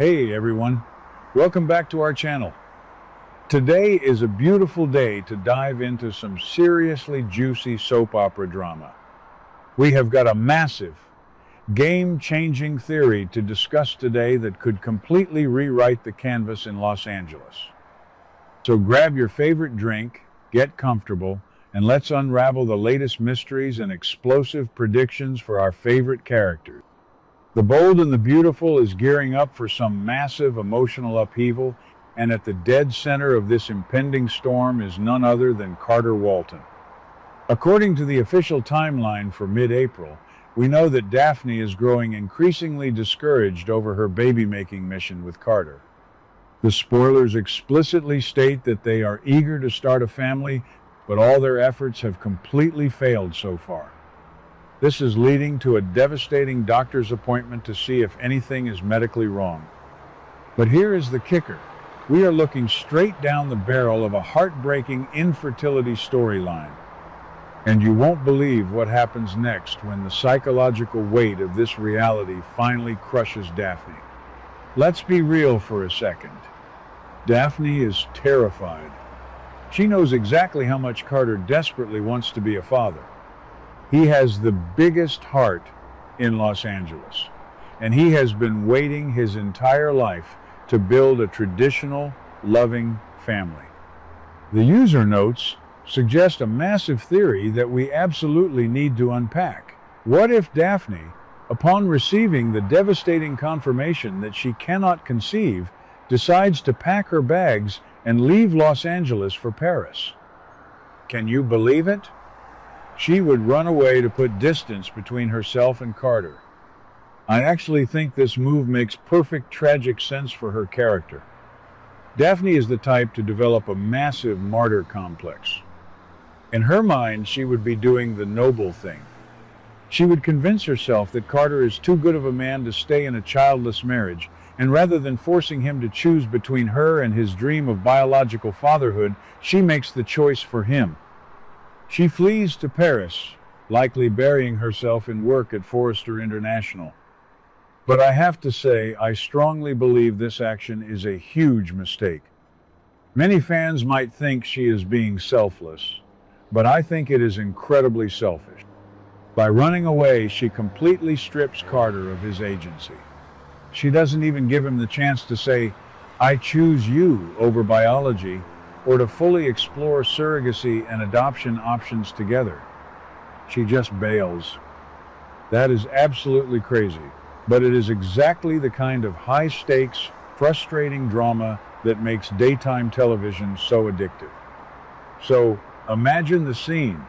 Hey everyone, welcome back to our channel. Today is a beautiful day to dive into some seriously juicy soap opera drama. We have got a massive, game-changing theory to discuss today that could completely rewrite the canvas in Los Angeles. So grab your favorite drink, get comfortable, and let's unravel the latest mysteries and explosive predictions for our favorite characters. The Bold and the Beautiful is gearing up for some massive emotional upheaval, and at the dead center of this impending storm is none other than Carter Walton. According to the official timeline for mid-April, we know that Daphne is growing increasingly discouraged over her baby-making mission with Carter. The spoilers explicitly state that they are eager to start a family, but all their efforts have completely failed so far. This is leading to a devastating doctor's appointment to see if anything is medically wrong. But here is the kicker. We are looking straight down the barrel of a heartbreaking infertility storyline. And you won't believe what happens next when the psychological weight of this reality finally crushes Daphne. Let's be real for a second. Daphne is terrified. She knows exactly how much Carter desperately wants to be a father. He has the biggest heart in Los Angeles, and he has been waiting his entire life to build a traditional, loving family. The user notes suggest a massive theory that we absolutely need to unpack. What if Daphne, upon receiving the devastating confirmation that she cannot conceive, decides to pack her bags and leave Los Angeles for Paris? Can you believe it? She would run away to put distance between herself and Carter. I actually think this move makes perfect tragic sense for her character. Daphne is the type to develop a massive martyr complex. In her mind, she would be doing the noble thing. She would convince herself that Carter is too good of a man to stay in a childless marriage, and rather than forcing him to choose between her and his dream of biological fatherhood, she makes the choice for him. She flees to Paris, likely burying herself in work at Forrester International. But I have to say, I strongly believe this action is a huge mistake. Many fans might think she is being selfless, but I think it is incredibly selfish. By running away, she completely strips Carter of his agency. She doesn't even give him the chance to say, "I choose you over biology," or to fully explore surrogacy and adoption options together. She just bails. That is absolutely crazy, but it is exactly the kind of high-stakes, frustrating drama that makes daytime television so addictive. So, imagine the scene.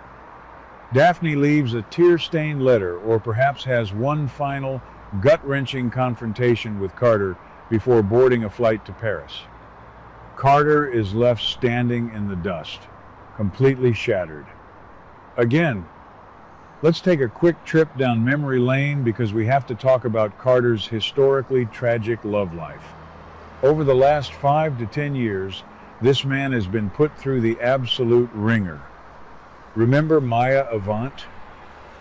Daphne leaves a tear-stained letter, or perhaps has one final, gut-wrenching confrontation with Carter before boarding a flight to Paris. Carter is left standing in the dust, completely shattered. Again, let's take a quick trip down memory lane because we have to talk about Carter's historically tragic love life. Over the last 5 to 10 years, this man has been put through the absolute ringer. Remember Maya Avant?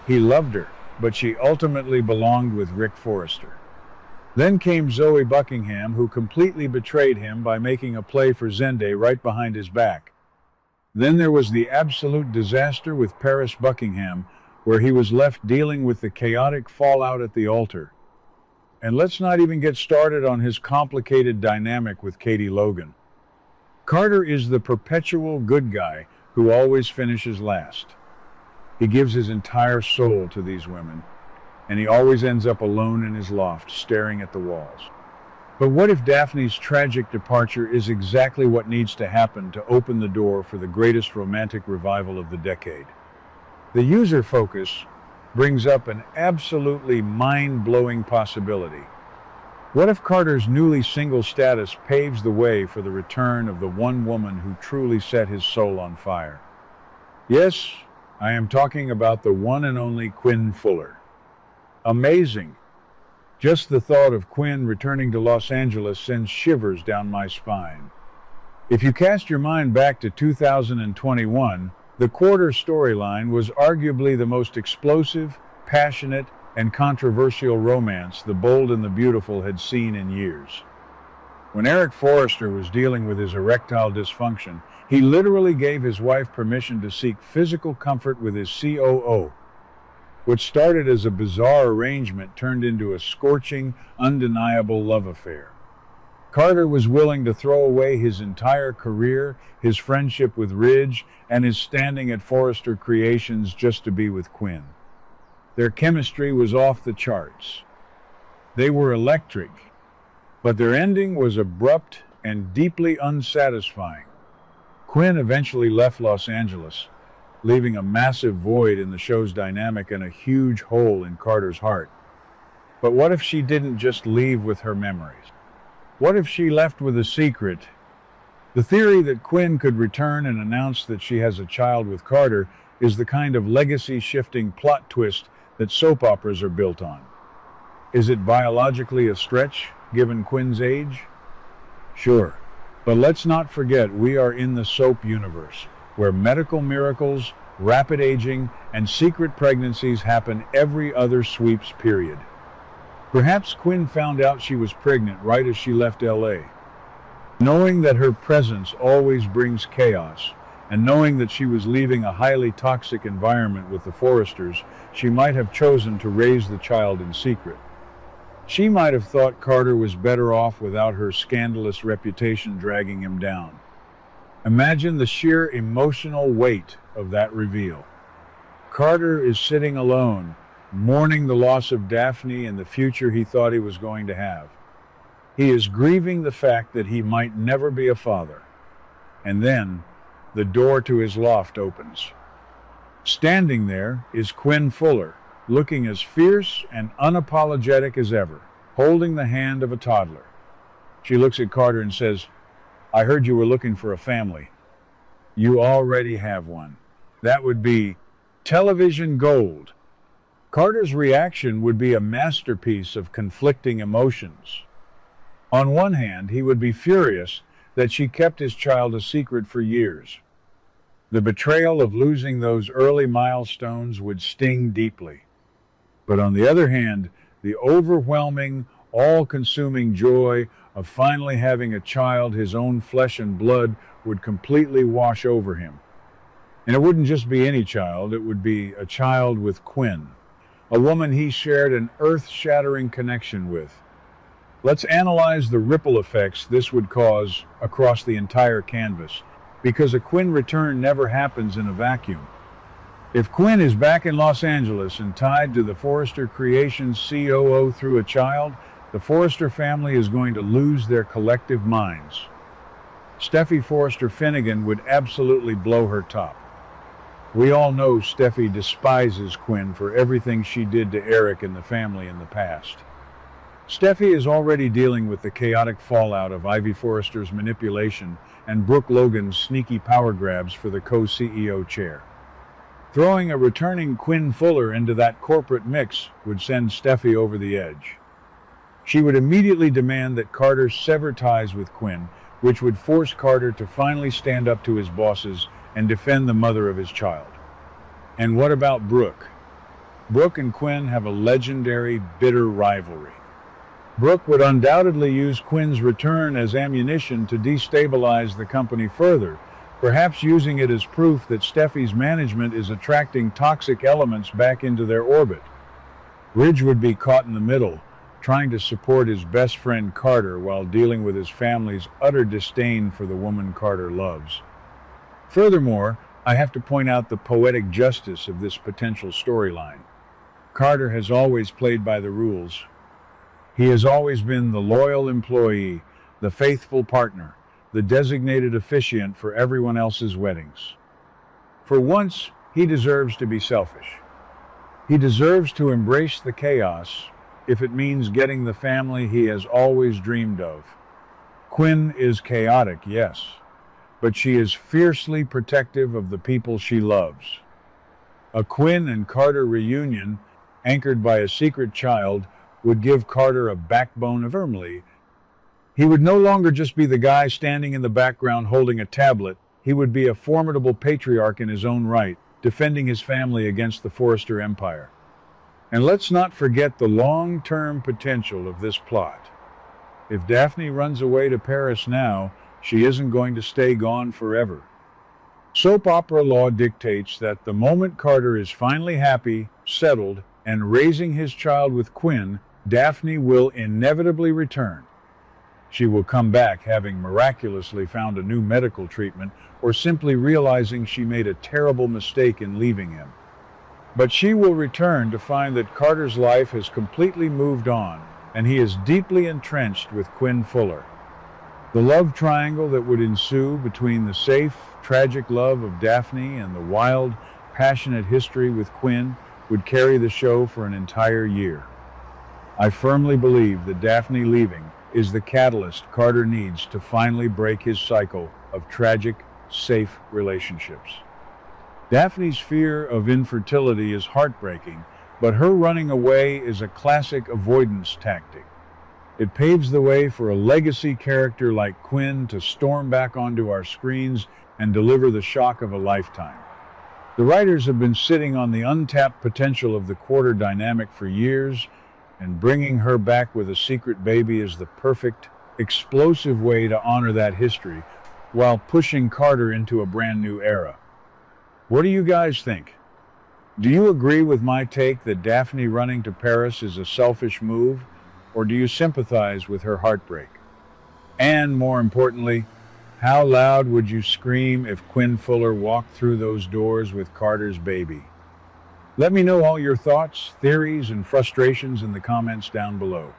He loved her, but she ultimately belonged with Rick Forrester. Then came Zoe Buckingham, who completely betrayed him by making a play for Zende right behind his back. Then there was the absolute disaster with Paris Buckingham, where he was left dealing with the chaotic fallout at the altar. And let's not even get started on his complicated dynamic with Katie Logan. Carter is the perpetual good guy who always finishes last. He gives his entire soul to these women, and he always ends up alone in his loft, staring at the walls. But what if Daphne's tragic departure is exactly what needs to happen to open the door for the greatest romantic revival of the decade? The user focus brings up an absolutely mind-blowing possibility. What if Carter's newly single status paves the way for the return of the one woman who truly set his soul on fire? Yes, I am talking about the one and only Quin Fuller. Amazing. Just the thought of Quin returning to Los Angeles sends shivers down my spine. If you cast your mind back to 2021, the Quarter storyline was arguably the most explosive, passionate, and controversial romance The Bold and the Beautiful had seen in years. When Eric Forrester was dealing with his erectile dysfunction, he literally gave his wife permission to seek physical comfort with his COO. What started as a bizarre arrangement turned into a scorching, undeniable love affair. Carter was willing to throw away his entire career, his friendship with Ridge, and his standing at Forrester Creations just to be with Quin. Their chemistry was off the charts. They were electric, but their ending was abrupt and deeply unsatisfying. Quin eventually left Los Angeles, leaving a massive void in the show's dynamic and a huge hole in Carter's heart. But what if she didn't just leave with her memories? What if she left with a secret? The theory that Quin could return and announce that she has a child with Carter is the kind of legacy-shifting plot twist that soap operas are built on. Is it biologically a stretch, given Quin's age? Sure, but let's not forget we are in the soap universe, where medical miracles, rapid aging, and secret pregnancies happen every other sweeps period. Perhaps Quin found out she was pregnant right as she left LA. Knowing that her presence always brings chaos, and knowing that she was leaving a highly toxic environment with the Forresters, she might have chosen to raise the child in secret. She might have thought Carter was better off without her scandalous reputation dragging him down. Imagine the sheer emotional weight of that reveal. Carter is sitting alone, mourning the loss of Daphne and the future he thought he was going to have. He is grieving the fact that he might never be a father. And then, the door to his loft opens. Standing there is Quin Fuller, looking as fierce and unapologetic as ever, holding the hand of a toddler. She looks at Carter and says, "I heard you were looking for a family." "You already have one. That would be television gold." Carter's reaction would be a masterpiece of conflicting emotions. On one hand, he would be furious that she kept his child a secret for years. The betrayal of losing those early milestones would sting deeply. But on the other hand, the overwhelming, all-consuming joy of finally having a child his own flesh and blood would completely wash over him. And it wouldn't just be any child, it would be a child with Quin, a woman he shared an earth-shattering connection with. Let's analyze the ripple effects this would cause across the entire canvas, because a Quin return never happens in a vacuum. If Quin is back in Los Angeles and tied to the Forrester Creations COO through a child, the Forrester family is going to lose their collective minds. Steffi Forrester Finnegan would absolutely blow her top. We all know Steffi despises Quin for everything she did to Eric and the family in the past. Steffi is already dealing with the chaotic fallout of Ivy Forrester's manipulation and Brooke Logan's sneaky power grabs for the co-CEO chair. Throwing a returning Quin Fuller into that corporate mix would send Steffi over the edge. She would immediately demand that Carter sever ties with Quin, which would force Carter to finally stand up to his bosses and defend the mother of his child. And what about Brooke? Brooke and Quin have a legendary, bitter rivalry. Brooke would undoubtedly use Quin's return as ammunition to destabilize the company further, perhaps using it as proof that Steffi's management is attracting toxic elements back into their orbit. Ridge would be caught in the middle, trying to support his best friend Carter while dealing with his family's utter disdain for the woman Carter loves. Furthermore, I have to point out the poetic justice of this potential storyline. Carter has always played by the rules. He has always been the loyal employee, the faithful partner, the designated officiant for everyone else's weddings. For once, he deserves to be selfish. He deserves to embrace the chaos, if it means getting the family he has always dreamed of. Quin is chaotic, yes, but she is fiercely protective of the people she loves. A Quin and Carter reunion, anchored by a secret child, would give Carter a backbone firmly. He would no longer just be the guy standing in the background holding a tablet. He would be a formidable patriarch in his own right, defending his family against the Forrester empire. And let's not forget the long-term potential of this plot. If Daphne runs away to Paris now, she isn't going to stay gone forever. Soap opera law dictates that the moment Carter is finally happy, settled, and raising his child with Quin, Daphne will inevitably return. She will come back having miraculously found a new medical treatment or simply realizing she made a terrible mistake in leaving him. But she will return to find that Carter's life has completely moved on and he is deeply entrenched with Quin Fuller. The love triangle that would ensue between the safe, tragic love of Daphne and the wild, passionate history with Quin would carry the show for an entire year. I firmly believe that Daphne leaving is the catalyst Carter needs to finally break his cycle of tragic, safe relationships. Daphne's fear of infertility is heartbreaking, but her running away is a classic avoidance tactic. It paves the way for a legacy character like Quin to storm back onto our screens and deliver the shock of a lifetime. The writers have been sitting on the untapped potential of the quarter dynamic for years, and bringing her back with a secret baby is the perfect, explosive way to honor that history while pushing Carter into a brand new era. What do you guys think? Do you agree with my take that Daphne running to Paris is a selfish move, or do you sympathize with her heartbreak? And more importantly, how loud would you scream if Quin Fuller walked through those doors with Carter's baby? Let me know all your thoughts, theories, and frustrations in the comments down below.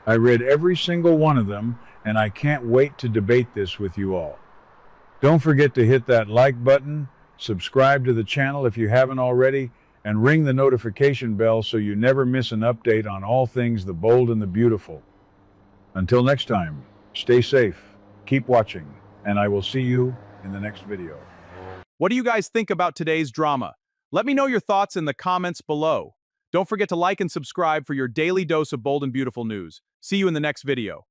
I read every single one of them, and I can't wait to debate this with you all. Don't forget to hit that like button, subscribe to the channel if you haven't already, and ring the notification bell so you never miss an update on all things the bold and the beautiful. Until next time, stay safe, keep watching, and I will see you in the next video. What do you guys think about today's drama? Let me know your thoughts in the comments below. Don't forget to like and subscribe for your daily dose of bold and beautiful news. See you in the next video.